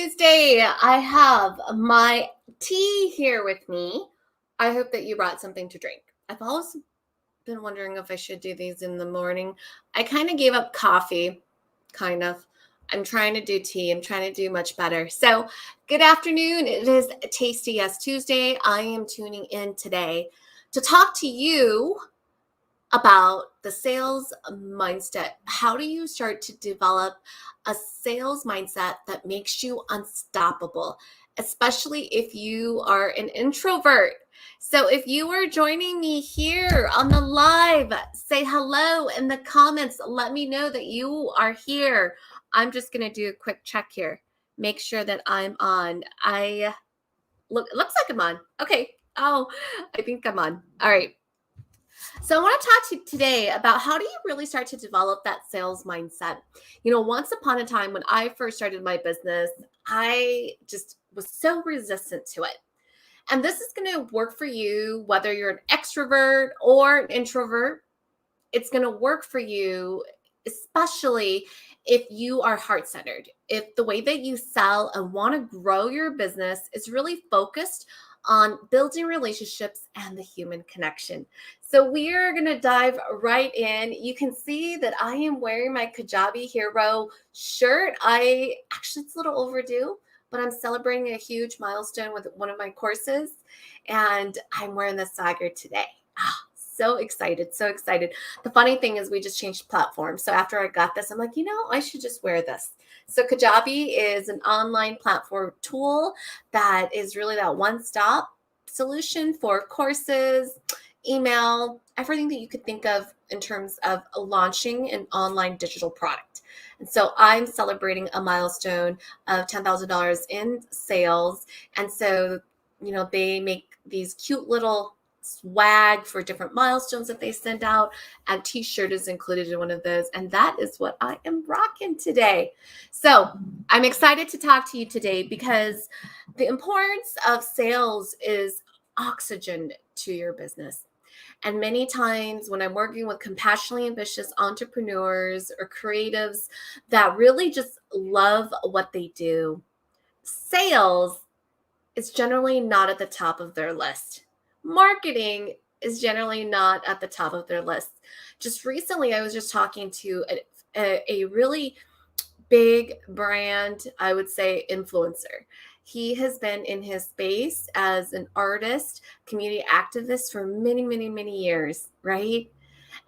Tuesday. I have my tea here with me. I hope that you brought something to drink. I've always been wondering if I should do these in the morning. I kind of gave up coffee, kind of. I'm trying to do tea. I'm trying to do much better. So, good afternoon. It is Tasty Yes Tuesday. I am tuning in today to talk to you about the sales mindset. How do you start to develop a sales mindset that makes you unstoppable, especially if you are an introvert? So if you are joining me here on the live, say hello in the comments. Let me know that you are here. I'm just going to do a quick check here. Make sure that I'm on. It looks like I'm on. Okay. Oh, I think I'm on. All right. So I want to talk to you today about how do you really start to develop that sales mindset. Once upon a time when I first started my business, I just was so resistant to it. And this is going to work for you whether you're an extrovert or an introvert. It's going to work for you, especially if you are heart centered. If the way that you sell and want to grow your business is really focused on building relationships and the human connection. So we are going to dive right in. You can see that I am wearing my Kajabi Hero shirt. It's a little overdue, but I'm celebrating a huge milestone with one of my courses, and I'm wearing the Sagar today. So excited, so excited. The funny thing is we just changed platforms. So after I got this, I'm like, I should just wear this. So Kajabi is an online platform tool that is really that one-stop solution for courses, email, everything that you could think of in terms of launching an online digital product. And so I'm celebrating a milestone of $10,000 in sales. And so, they make these cute little swag for different milestones that they send out, and t-shirt is included in one of those, and that is what I am rocking today. So I'm excited to talk to you today because the importance of sales is oxygen to your business. And many times when I'm working with compassionately ambitious entrepreneurs or creatives that really just love what they do, sales is generally not at the top of their list. Marketing is generally not at the top of their list. Just recently, I was just talking to a really big brand, I would say influencer. He has been in his space as an artist, community activist for many, many, many years, right?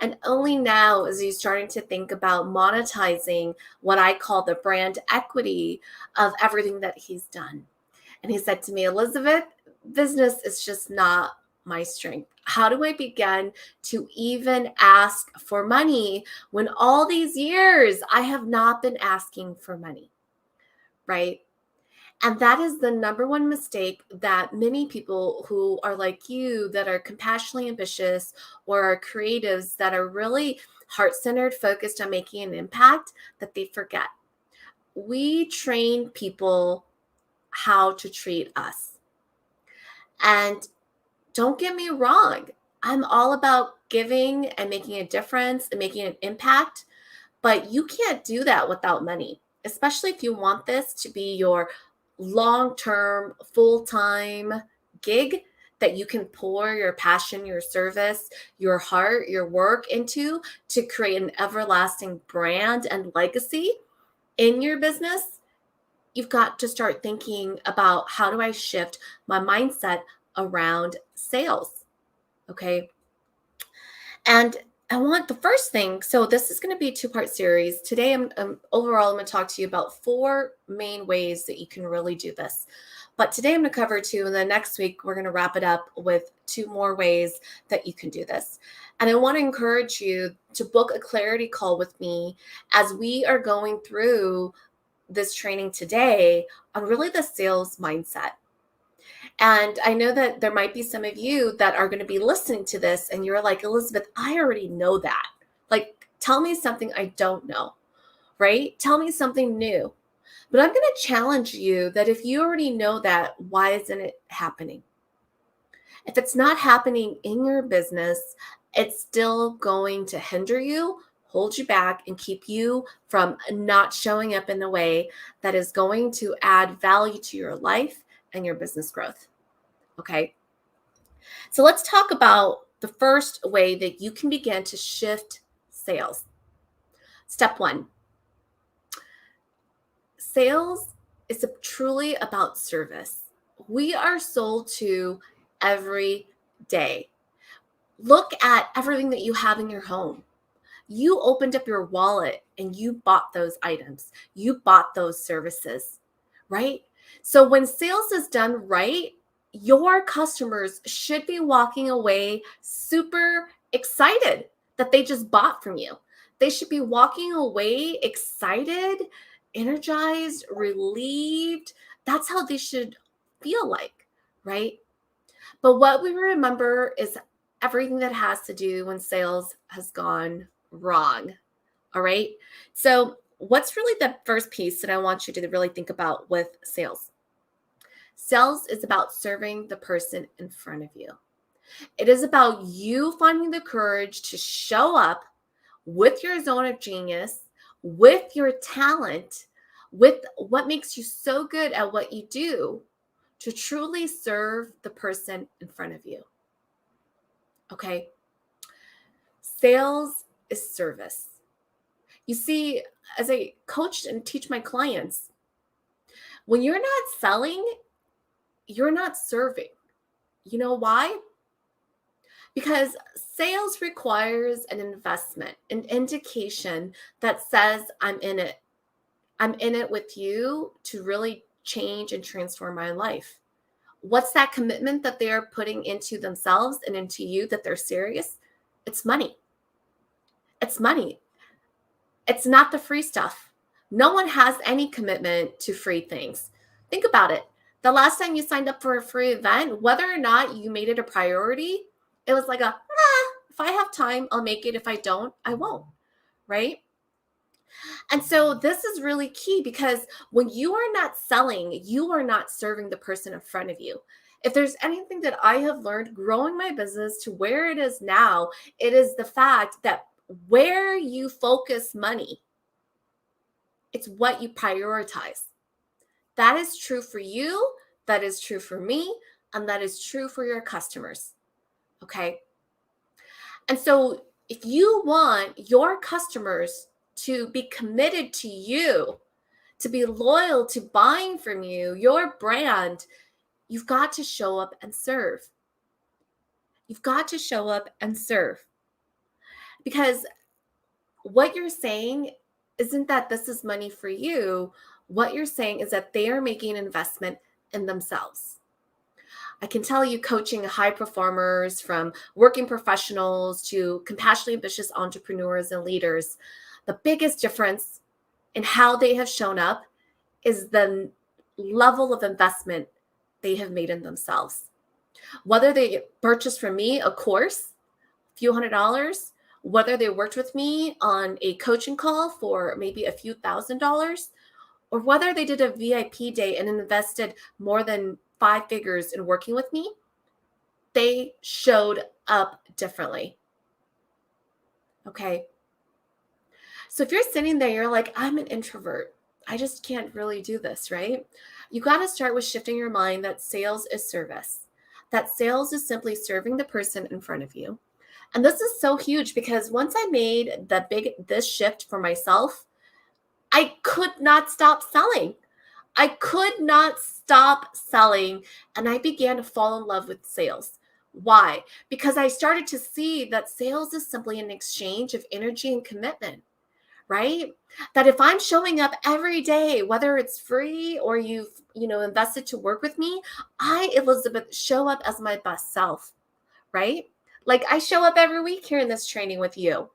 And only now is he starting to think about monetizing what I call the brand equity of everything that he's done. And he said to me, Elizabeth, business is just not my strength. How do I begin to even ask for money when all these years I have not been asking for money, right? And that is the number one mistake that many people who are like you, that are compassionately ambitious or are creatives that are really heart-centered, focused on making an impact, that they forget. We train people how to treat us. And don't get me wrong, I'm all about giving and making a difference and making an impact, but you can't do that without money, especially if you want this to be your long-term, full-time gig that you can pour your passion, your service, your heart, your work into to create an everlasting brand and legacy in your business. You've got to start thinking about, how do I shift my mindset around sales? Okay. And I want the first thing. So this is going to be a two-part series. Today, I'm going to talk to you about 4 main ways that you can really do this. But today I'm going to cover 2, and then next week we're going to wrap it up with 2 more ways that you can do this. And I want to encourage you to book a clarity call with me as we are going through this training today on really the sales mindset. And I know that there might be some of you that are going to be listening to this and you're like, Elizabeth, I already know that. Like, tell me something I don't know, right? Tell me something new. But I'm going to challenge you that if you already know that, why isn't it happening? If it's not happening in your business, it's still going to hinder you hold you back and keep you from not showing up in a way that is going to add value to your life and your business growth. Okay. So let's talk about the first way that you can begin to shift sales. Step one, sales is truly about service. We are sold to every day. Look at everything that you have in your home. You opened up your wallet and you bought those items. You bought those services, right? So when sales is done right, your customers should be walking away super excited that they just bought from you. They should be walking away excited, energized, relieved. That's how they should feel like, right? But what we remember is everything that has to do when sales has gone wrong. All right. So, what's really the first piece that I want you to really think about with sales? Sales is about serving the person in front of you. It is about you finding the courage to show up with your zone of genius, with your talent, with what makes you so good at what you do to truly serve the person in front of you. Okay. Sales is service. You see, as I coach and teach my clients, when you're not selling, you're not serving. You know why? Because sales requires an investment, an indication that says, I'm in it. I'm in it with you to really change and transform my life. What's that commitment that they're putting into themselves and into you that they're serious? It's money. It's money. It's not the free stuff. No one has any commitment to free things. Think about it. The last time you signed up for a free event, whether or not you made it a priority, it was like if I have time, I'll make it. If I don't, I won't. Right? And so this is really key because when you are not selling, you are not serving the person in front of you. If there's anything that I have learned growing my business to where it is now, it is the fact that where you focus money, it's what you prioritize. That is true for you, that is true for me, and that is true for your customers. Okay. And so if you want your customers to be committed to you, to be loyal to buying from you, your brand, you've got to show up and serve. You've got to show up and serve. Because what you're saying isn't that this is money for you. What you're saying is that they are making an investment in themselves. I can tell you, coaching high performers from working professionals to compassionately ambitious entrepreneurs and leaders, the biggest difference in how they have shown up is the level of investment they have made in themselves. Whether they purchased from me a course, a few $100s, whether they worked with me on a coaching call for maybe a few $1,000s, or whether they did a VIP day and invested more than 5 figures in working with me, they showed up differently. Okay. So if you're sitting there, you're like, I'm an introvert. I just can't really do this, right? You got to start with shifting your mind that sales is service, that sales is simply serving the person in front of you. And this is so huge because once I made this shift for myself, I could not stop selling. I could not stop selling, and I began to fall in love with sales. Why? Because I started to see that sales is simply an exchange of energy and commitment, right? That if I'm showing up every day, whether it's free or you've, invested to work with me, I, Elizabeth, show up as my best self, right? Like I show up every week here in this training with you.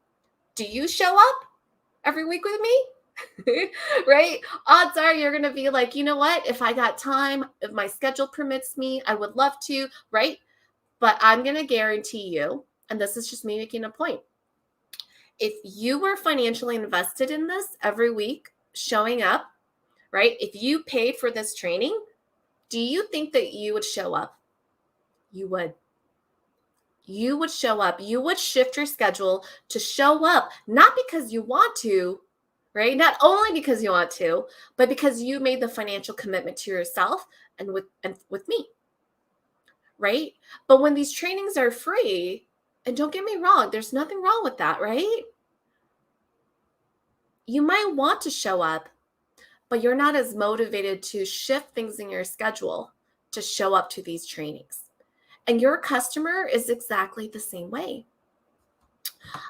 Do you show up every week with me? Right? Odds are you're going to be like, you know what? If I got time, if my schedule permits me, I would love to, right? But I'm going to guarantee you, and this is just me making a point. If you were financially invested in this every week, showing up, right? If you paid for this training, do you think that you would show up? You would. you would show up. You would shift your schedule to show up, not because you want to, right? Not only because you want to, but because you made the financial commitment to yourself and with me, right? But when these trainings are free, and don't get me wrong, there's nothing wrong with that, right? You might want to show up, but you're not as motivated to shift things in your schedule to show up to these trainings. And your customer is exactly the same way.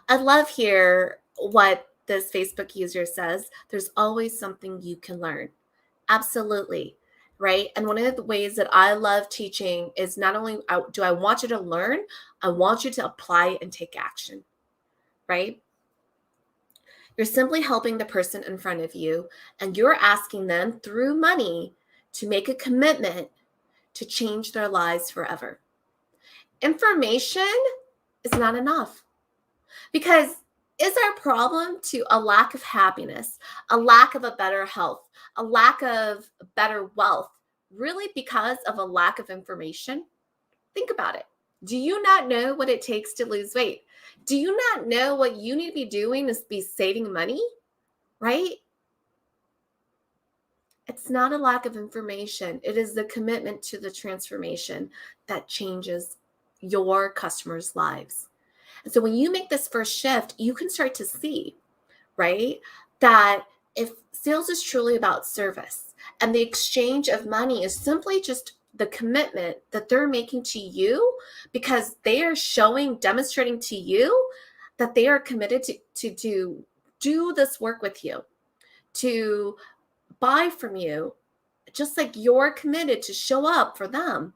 I love here what this Facebook user says. There's always something you can learn. Absolutely. Right. And one of the ways that I love teaching is not only do I want you to learn, I want you to apply and take action. Right. You're simply helping the person in front of you, and you're asking them through money to make a commitment to change their lives forever. Information is not enough, because is our problem to a lack of happiness, a lack of a better health, a lack of better wealth, really because of a lack of information? Think about it. Do you not know what it takes to lose weight? Do you not know what you need to be doing to be saving money? Right? It's not a lack of information. It is the commitment to the transformation that changes your customers' lives. And so when you make this first shift, you can start to see, right, that if sales is truly about service and the exchange of money is simply just the commitment that they're making to you because they are demonstrating to you that they are committed to do this work with you, to buy from you, just like you're committed to show up for them,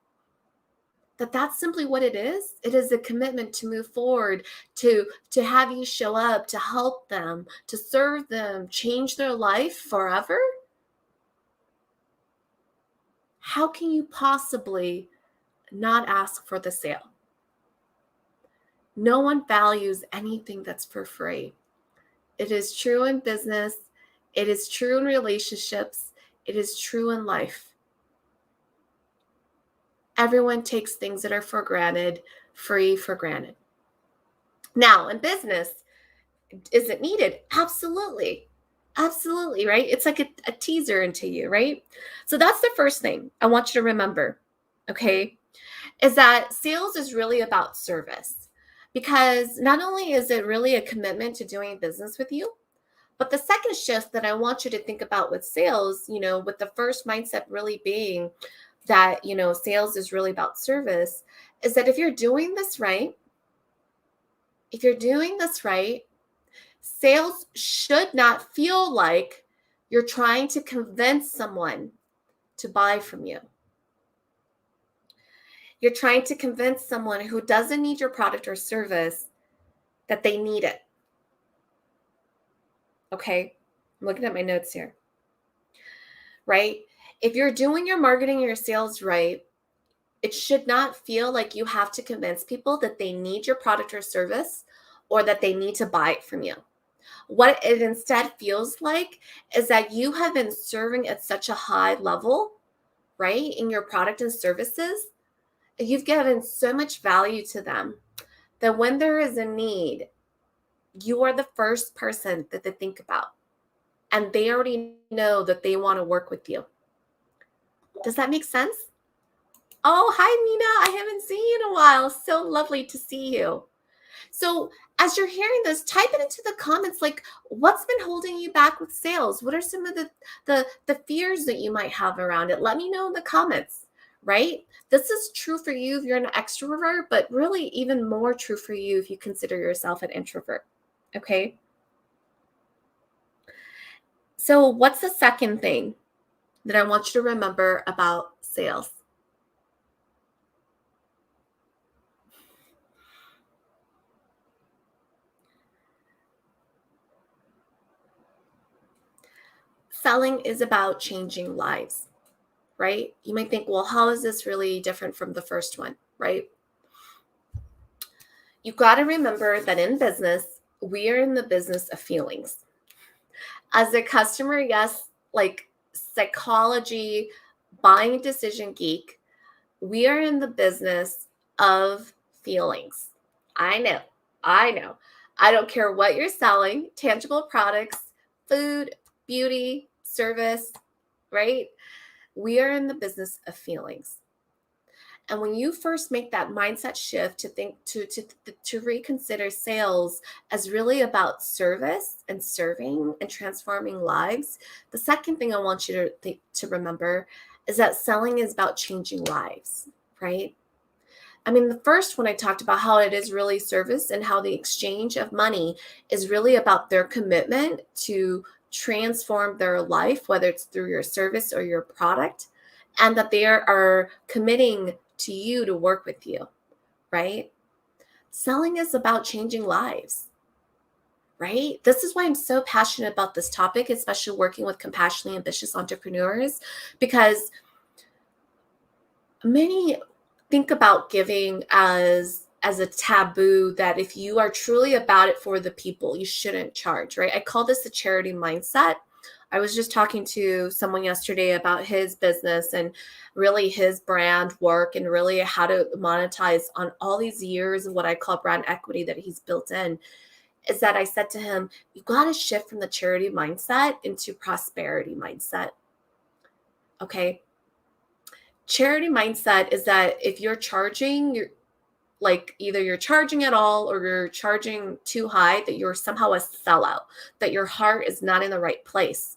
that's simply what it is. It is a commitment to move forward, to have you show up, to help them, to serve them, change their life forever. How can you possibly not ask for the sale? No one values anything that's for free. It is true in business. It is true in relationships. It is true in life. Everyone takes things that are free for granted. Now, in business, is it needed? Absolutely. Absolutely, right? It's like a teaser into you, right? So that's the first thing I want you to remember, okay? Is that sales is really about service. Because not only is it really a commitment to doing business with you, but the second shift that I want you to think about with sales, with the first mindset really being that, sales is really about service, is that if you're doing this right, sales should not feel like you're trying to convince someone to buy from you. You're trying to convince someone who doesn't need your product or service that they need it. Okay? I'm looking at my notes here. Right? If you're doing your marketing and your sales right, it should not feel like you have to convince people that they need your product or service or that they need to buy it from you. What it instead feels like is that you have been serving at such a high level, right, in your product and services. You've given so much value to them that when there is a need, you are the first person that they think about. And they already know that they want to work with you. Does that make sense? Oh, hi, Nina. I haven't seen you in a while. So lovely to see you. So as you're hearing this, type it into the comments, like, what's been holding you back with sales? What are some of the fears that you might have around it? Let me know in the comments, right? This is true for you if you're an extrovert, but really even more true for you if you consider yourself an introvert, okay? So what's the second thing that I want you to remember about sales? Selling is about changing lives, right? You might think, well, how is this really different from the first one, right? You've got to remember that in business, we are in the business of feelings. As a customer, yes, like psychology, buying decision geek, we are in the business of feelings. I know. I know. I don't care what you're selling, tangible products, food, beauty, service, right? We are in the business of feelings. And when you first make that mindset shift to think to reconsider sales as really about service and serving and transforming lives, the second thing I want you to remember is that selling is about changing lives, right? I mean, the first one I talked about how it is really service and how the exchange of money is really about their commitment to transform their life, whether it's through your service or your product, and that they are committing to you to work with you, right? Selling is about changing lives, right? This is why I'm so passionate about this topic, especially working with compassionately ambitious entrepreneurs, because many think about giving as a taboo, that if you are truly about it for the people, you shouldn't charge, right? I call this a charity mindset. I was just talking to someone yesterday about his business and really his brand work and really how to monetize on all these years of what I call brand equity that he's built in. Is that I said to him, you got to shift from the charity mindset into prosperity mindset. Okay. Charity mindset is that if you're charging, you're like either you're charging at all or you're charging too high, that you're somehow a sellout, that your heart is not in the right place.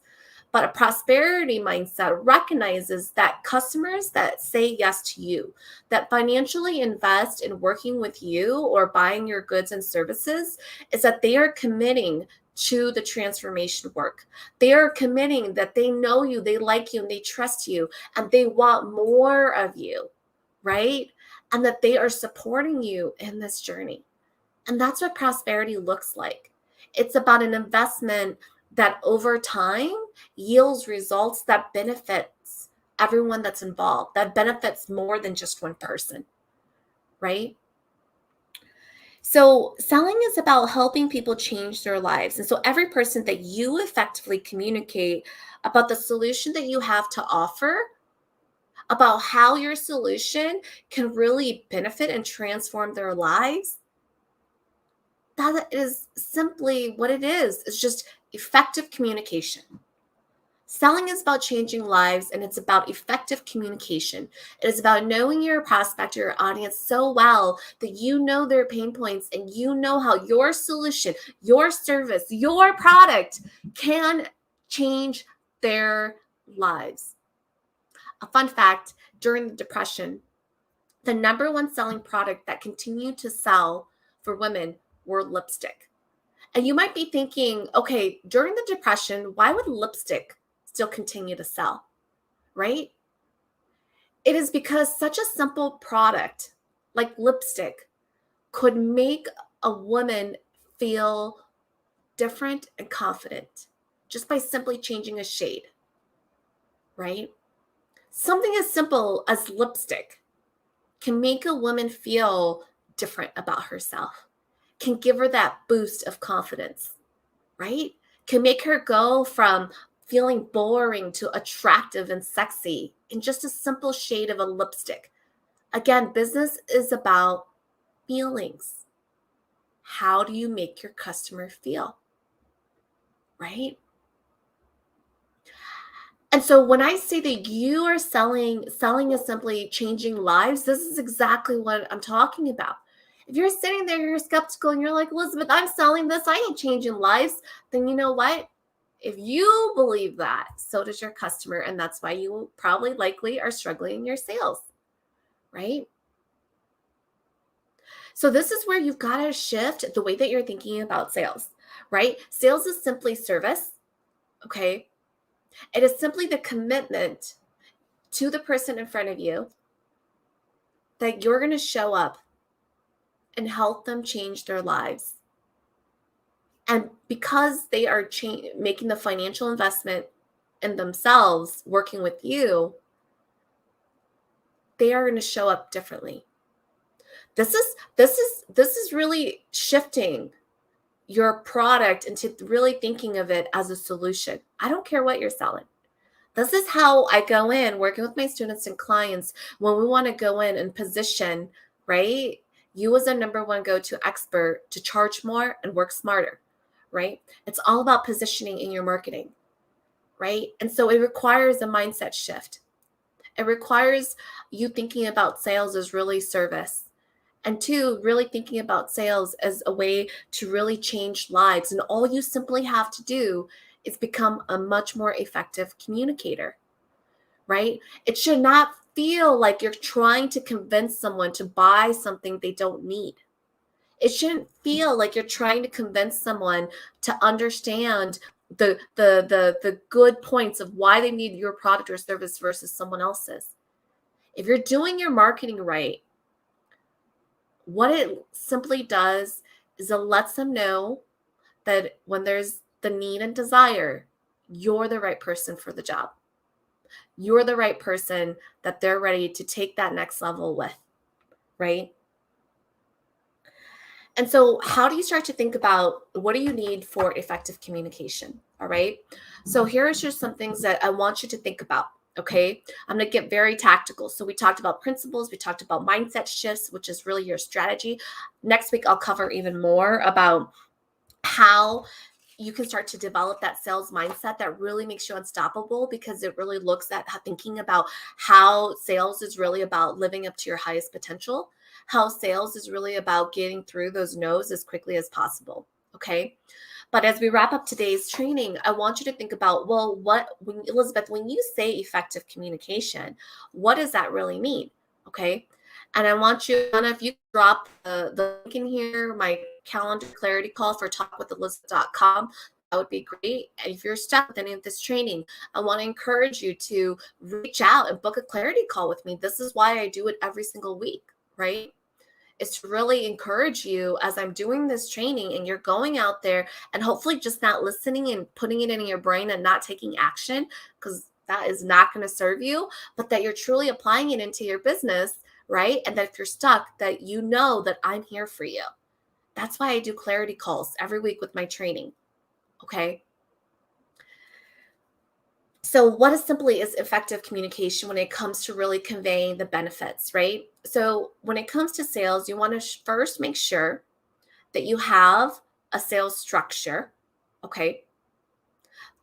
But a prosperity mindset recognizes that customers that say yes to you, that financially invest in working with you or buying your goods and services, is that they are committing to the transformation work. They are committing that they know you, they like you, and they trust you, and they want more of you, right? And that they are supporting you in this journey. And that's what prosperity looks like. It's about an investment that over time yields results that benefits everyone that's involved, that benefits more than just one person, right? So selling is about helping people change their lives. And so every person that you effectively communicate about the solution that you have to offer, about how your solution can really benefit and transform their lives, that is simply what it is. It's just effective communication. Selling is about changing lives, and it's about effective communication. It is about knowing your prospect or your audience so well that you know their pain points and you know how your solution, your service, your product can change their lives. A fun fact, during the Depression, the number one selling product that continued to sell for women were lipstick. And you might be thinking, okay, during the Depression, why would lipstick still continue to sell, right? It is because such a simple product like lipstick could make a woman feel different and confident just by simply changing a shade, right? Something as simple as lipstick can make a woman feel different about herself, can give her that boost of confidence, right? Can make her go from feeling boring to attractive and sexy in just a simple shade of a lipstick. Again, business is about feelings. How do you make your customer feel, right? And so when I say that you are selling is simply changing lives, this is exactly what I'm talking about. If you're sitting there, you're skeptical, and you're like, Elizabeth, I'm selling this, I ain't changing lives, then you know what? If you believe that, so does your customer. And that's why you probably likely are struggling in your sales, right? So this is where you've got to shift the way that you're thinking about sales, right? Sales is simply service, okay? It is simply the commitment to the person in front of you that you're going to show up and help them change their lives. And because they are making the financial investment in themselves, working with you, they are going to show up differently. This is really shifting your product into really thinking of it as a solution. I don't care what you're selling. This is how I go in working with my students and clients when we want to go in and position, right? you as a number one go-to expert to charge more and work smarter, right? It's all about positioning in your marketing, right? And so it requires a mindset shift. It requires you thinking about sales as really service. And two, really thinking about sales as a way to really change lives. And all you simply have to do is become a much more effective communicator, right? It should not feel like you're trying to convince someone to buy something they don't need. It shouldn't feel like you're trying to convince someone to understand the good points of why they need your product or service versus someone else's. If you're doing your marketing right, what it simply does is it lets them know that when there's the need and desire, you're the right person for the job. You're the right person that they're ready to take that next level with, right? And so, how do you start to think about what do you need for effective communication? All right. So, here are just some things that I want you to think about. Okay. I'm going to get very tactical. So, we talked about principles, we talked about mindset shifts, which is really your strategy. Next week, I'll cover even more about how you can start to develop that sales mindset that really makes you unstoppable, because it really looks at thinking about how sales is really about living up to your highest potential, how sales is really about getting through those no's as quickly as possible. Okay. But as we wrap up today's training, I want you to think about, well, Elizabeth, when you say effective communication, what does that really mean? Okay. And I want you, Anna, if you drop the link in here, my calendar clarity call for talkwithelizabeth.com, that would be great. And if you're stuck with any of this training, I want to encourage you to reach out and book a clarity call with me. This is why I do it every single week, right? Is to really encourage you as I'm doing this training and you're going out there and hopefully just not listening and putting it in your brain and not taking action, because that is not going to serve you, but that you're truly applying it into your business, right? And that if you're stuck, that you know that I'm here for you. That's why I do clarity calls every week with my training. Okay. So what is simply is effective communication when it comes to really conveying the benefits, right? So when it comes to sales, you want to first make sure that you have a sales structure. Okay.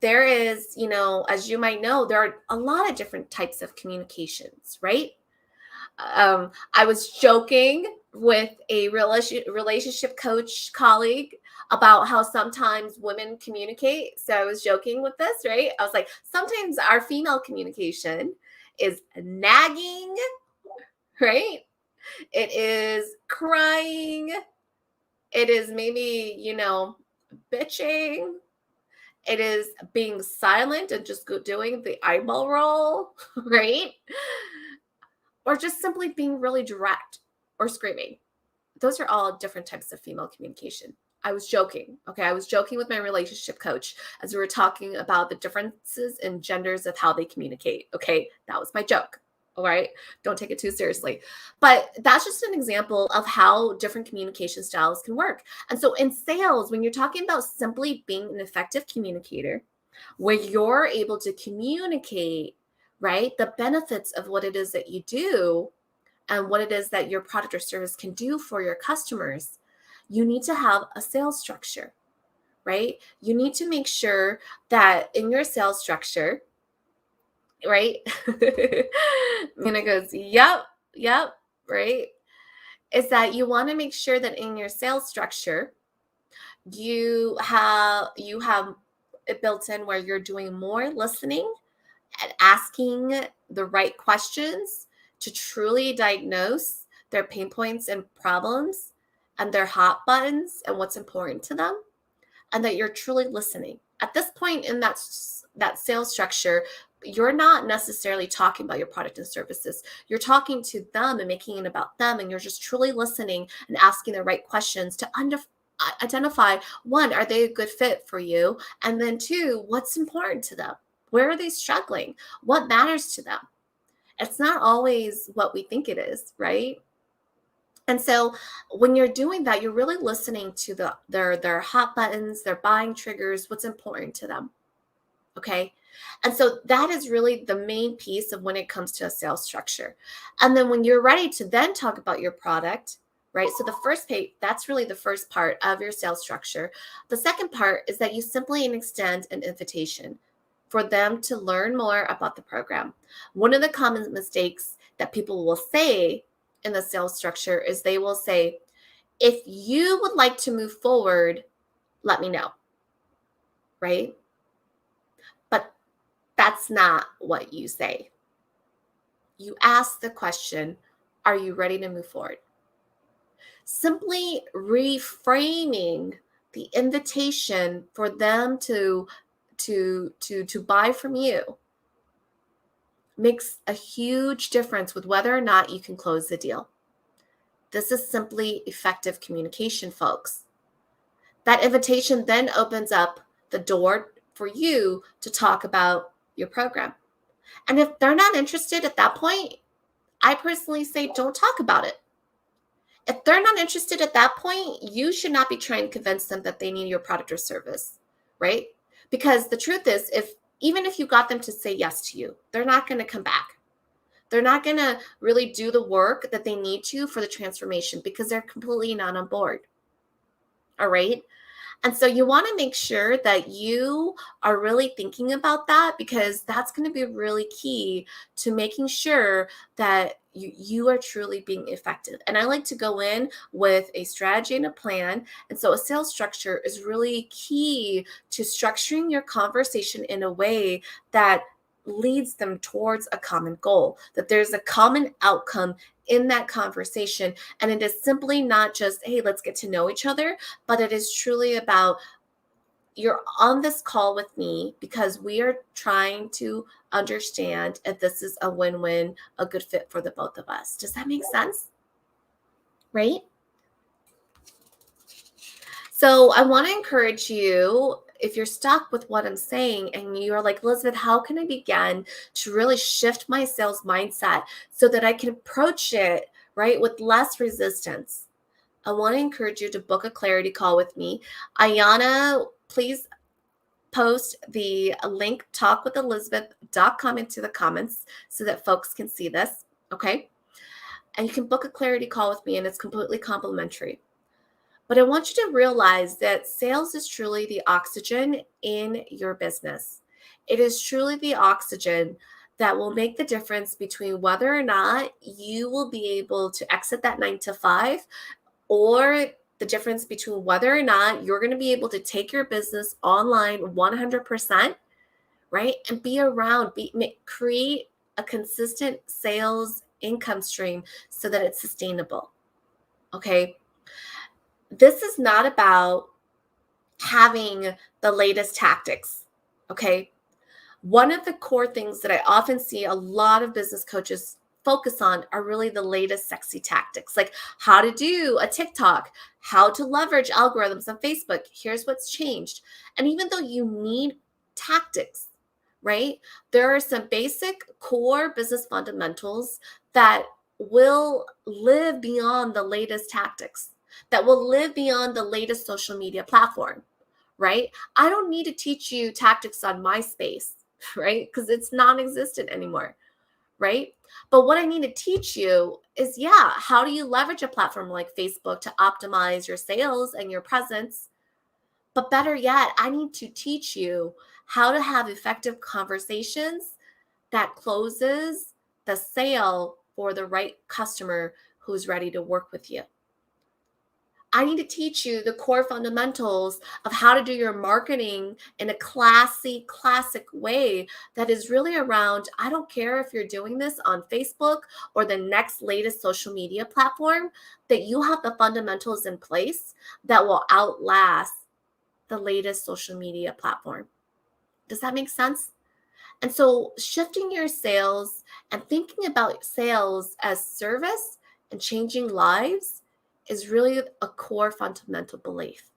There is, as you might know, there are a lot of different types of communications, right? I was joking with a relationship coach colleague about how sometimes women communicate. So I was joking with this, right? I was like, sometimes our female communication is nagging, right? It is crying. It is maybe, bitching. It is being silent and just doing the eyeball roll, right? Or just simply being really direct or screaming. Those are all different types of female communication. I was joking. Okay. I was joking with my relationship coach as we were talking about the differences in genders of how they communicate. Okay. That was my joke. All right. Don't take it too seriously. But that's just an example of how different communication styles can work. And so in sales, when you're talking about simply being an effective communicator, where you're able to communicate, right, the benefits of what it is that you do and what it is that your product or service can do for your customers, you need to have a sales structure, right? You need to make sure that in your sales structure, right? And it goes, yep, right? Is that you want to make sure that in your sales structure, you have it built in where you're doing more listening and asking the right questions to truly diagnose their pain points and problems and their hot buttons and what's important to them, and that you're truly listening. At this point in that sales structure, you're not necessarily talking about your product and services. You're talking to them and making it about them, and you're just truly listening and asking the right questions to identify, one, are they a good fit for you? And then two, what's important to them? Where are they struggling? What matters to them? It's not always what we think it is, right? And so when you're doing that, you're really listening to their hot buttons, their buying triggers, what's important to them. Okay. And so that is really the main piece of when it comes to a sales structure. And then when you're ready to then talk about your product, right? So the first page, that's really the first part of your sales structure. The second part is that you simply extend an invitation for them to learn more about the program. One of the common mistakes that people will say in the sales structure is they will say, if you would like to move forward, let me know, right? But that's not what you say. You ask the question, are you ready to move forward? Simply reframing the invitation for them to buy from you makes a huge difference with whether or not you can close the deal. This is simply effective communication, folks. That invitation then opens up the door for you to talk about your program. And if they're not interested at that point, I personally say don't talk about it. If they're not interested at that point, you should not be trying to convince them that they need your product or service, right? Because the truth is, even if you got them to say yes to you, they're not going to come back. They're not going to really do the work that they need to for the transformation because they're completely not on board. All right. And so you want to make sure that you are really thinking about that because that's going to be really key to making sure that you are truly being effective. And I like to go in with a strategy and a plan. And so a sales structure is really key to structuring your conversation in a way that leads them towards a common goal, that there's a common outcome in that conversation. And it is simply not just, hey, let's get to know each other, but it is truly about you're on this call with me because we are trying to understand if this is a win-win, a good fit for the both of us. Does that make sense? Right? So I want to encourage you, if you're stuck with what I'm saying and you're like, Elizabeth, how can I begin to really shift my sales mindset so that I can approach it, right, with less resistance? I want to encourage you to book a clarity call with me. Ayana, please post the link talkwithelizabeth.com into the comments so that folks can see this, okay? And you can book a clarity call with me and it's completely complimentary. But I want you to realize that sales is truly the oxygen in your business. It is truly the oxygen that will make the difference between whether or not you will be able to exit that 9 to 5 or the difference between whether or not you're going to be able to take your business online 100%, right? And be around, create a consistent sales income stream so that it's sustainable. Okay. This is not about having the latest tactics. Okay. One of the core things that I often see a lot of business coaches focus on are really the latest sexy tactics, like how to do a TikTok, how to leverage algorithms on Facebook. Here's what's changed. And even though you need tactics, right, there are some basic core business fundamentals that will live beyond the latest tactics, that will live beyond the latest social media platform, right? I don't need to teach you tactics on MySpace, right? Because it's non-existent anymore, right? But what I need to teach you is, how do you leverage a platform like Facebook to optimize your sales and your presence? But better yet, I need to teach you how to have effective conversations that closes the sale for the right customer who's ready to work with you. I need to teach you the core fundamentals of how to do your marketing in a classic way that is really around, I don't care if you're doing this on Facebook or the next latest social media platform, that you have the fundamentals in place that will outlast the latest social media platform. Does that make sense? And so shifting your sales and thinking about sales as service and changing lives is really a core fundamental belief.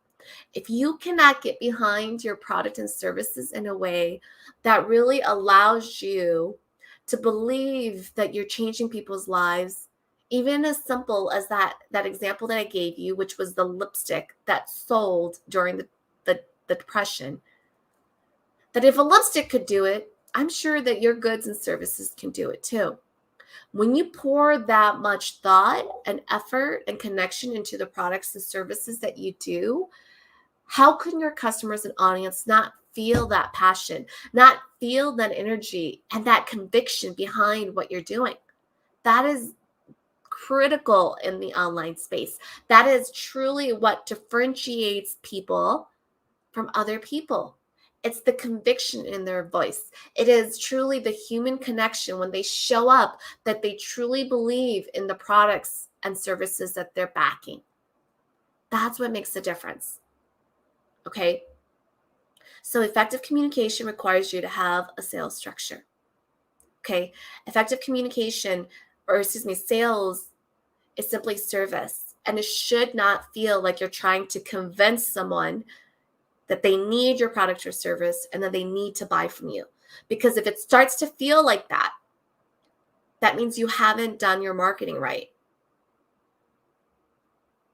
If you cannot get behind your product and services in a way that really allows you to believe that you're changing people's lives, even as simple as that example that I gave you, which was the lipstick that sold during the Depression, that if a lipstick could do it, I'm sure that your goods and services can do it too. When you pour that much thought and effort and connection into the products and services that you do, how can your customers and audience not feel that passion, not feel that energy and that conviction behind what you're doing? That is critical in the online space. That is truly what differentiates people from other people. It's the conviction in their voice. It is truly the human connection when they show up that they truly believe in the products and services that they're backing. That's what makes the difference. Okay. So effective communication requires you to have a sales structure. Okay. Effective communication, or excuse me, sales is simply service. And it should not feel like you're trying to convince someone that they need your product or service and that they need to buy from you. Because if it starts to feel like that, that means you haven't done your marketing right.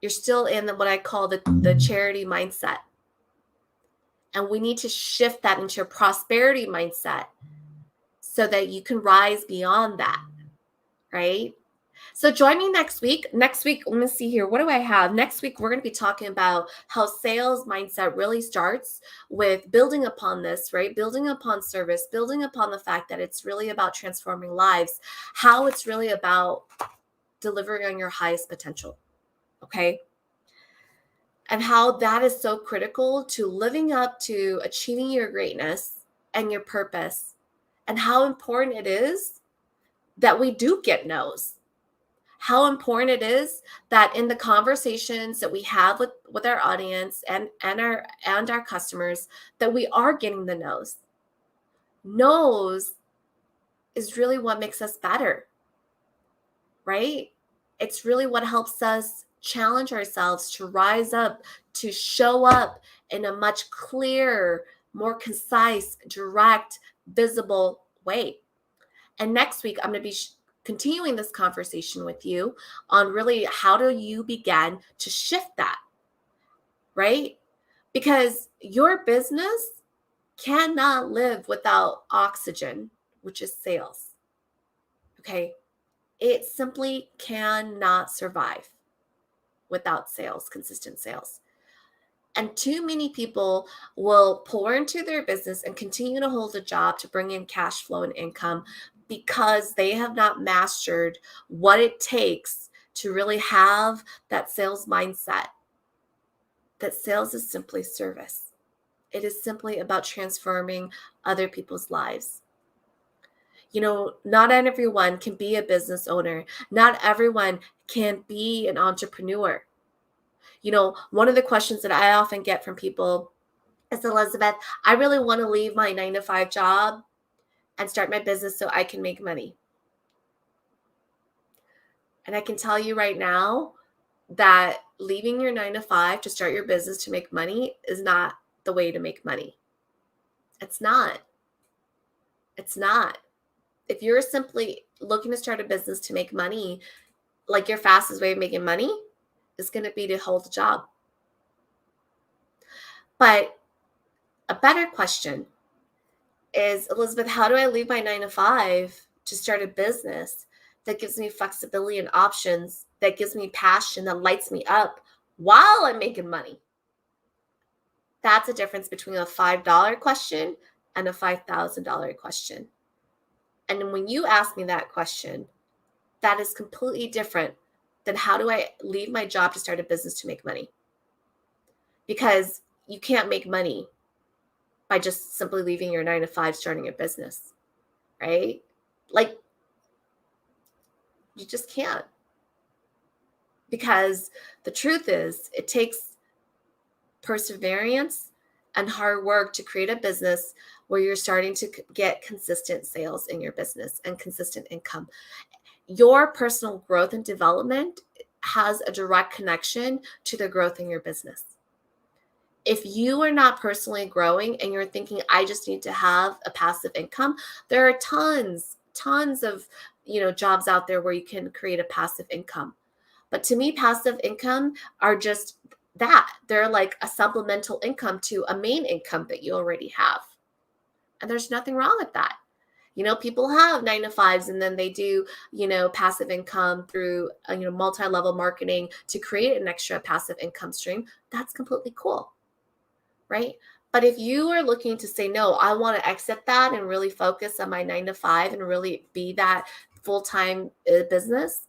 You're still in what I call the charity mindset. And we need to shift that into a prosperity mindset so that you can rise beyond that, right? So join me next week. Next week, let me see here. What do I have? Next week, we're going to be talking about how sales mindset really starts with building upon this, right? Building upon service, building upon the fact that it's really about transforming lives, how it's really about delivering on your highest potential, okay? And how that is so critical to living up to achieving your greatness and your purpose, and how important it is that we do get no's. How important it is that in the conversations that we have with our audience and our customers, that we are getting the no's. No's is really what makes us better, right? It's really what helps us challenge ourselves to rise up, to show up in a much clearer, more concise, direct, visible way. And next week, I'm going to be continuing this conversation with you on really how do you begin to shift that, right? Because your business cannot live without oxygen, which is sales. Okay. It simply cannot survive without sales, consistent sales. And too many people will pour into their business and continue to hold a job to bring in cash flow and income because they have not mastered what it takes to really have that sales mindset. That sales is simply service. It is simply about transforming other people's lives. You know, not everyone can be a business owner. Not everyone can be an entrepreneur. You know, one of the questions that I often get from people is, Elizabeth, I really want to leave my 9-to-5 job and start my business so I can make money. And I can tell you right now that leaving your 9-to-5 to start your business to make money is not the way to make money. It's not. It's not. If you're simply looking to start a business to make money, like your fastest way of making money is going to be to hold a job. But a better question is, Elizabeth, how do I leave my 9-to-5 to start a business that gives me flexibility and options, that gives me passion, that lights me up while I'm making money? That's a difference between a $5 question and a $5,000 question. And when you ask me that question, that is completely different than how do I leave my job to start a business to make money? Because you can't make money by just simply leaving your 9-to-5, starting a business, right? Like, you just can't. Because the truth is, it takes perseverance and hard work to create a business where you're starting to get consistent sales in your business and consistent income. Your personal growth and development has a direct connection to the growth in your business. If you are not personally growing and you're thinking, I just need to have a passive income, there are tons of, jobs out there where you can create a passive income. But to me, passive income are just that. They're like a supplemental income to a main income that you already have. And there's nothing wrong with that. People have 9 to 5s and then they do, passive income through, multi-level marketing to create an extra passive income stream. That's completely cool, right? But if you are looking to say, no, I want to exit that and really focus on my 9 to 5 and really be that full-time business,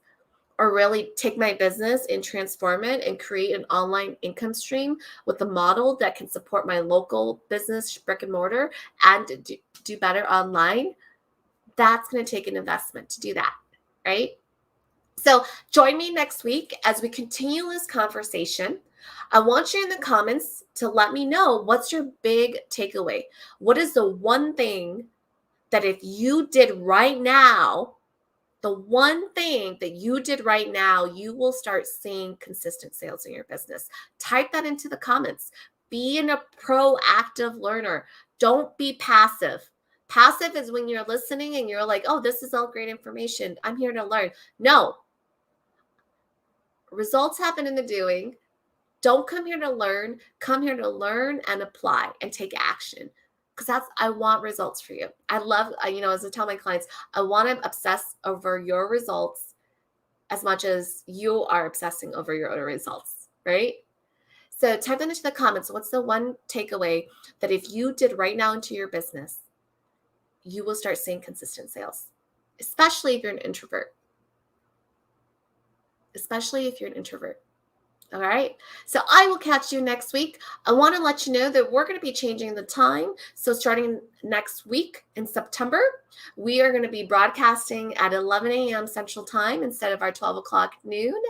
or really take my business and transform it and create an online income stream with a model that can support my local business, brick and mortar, and do better online, that's going to take an investment to do that, right? So join me next week as we continue this conversation. I want you in the comments to let me know, what's your big takeaway? What is the one thing that if you did right now, the one thing that you did right now, you will start seeing consistent sales in your business? Type that into the comments. Be a proactive learner. Don't be passive. Passive is when you're listening and you're like, oh, this is all great information, I'm here to learn. No. Results happen in the doing. Don't come here to learn. Come here to learn and apply and take action. Because I want results for you. I love, as I tell my clients, I want to obsess over your results as much as you are obsessing over your own results, right? So type that into the comments. What's the one takeaway that if you did right now into your business, you will start seeing consistent sales, especially if you're an introvert. Especially if you're an introvert. All right. So I will catch you next week. I want to let you know that we're going to be changing the time. So starting next week in September, we are going to be broadcasting at 11 a.m. Central Time instead of our 12 o'clock noon,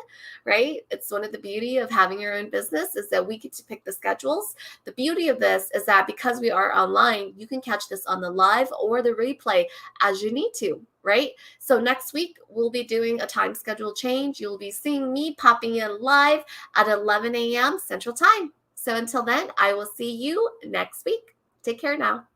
right? It's one of the beauty of having your own business is that we get to pick the schedules. The beauty of this is that because we are online, you can catch this on the live or the replay as you need to, right? So next week, we'll be doing a time schedule change. You'll be seeing me popping in live at 11 a.m. Central Time. So until then, I will see you next week. Take care now.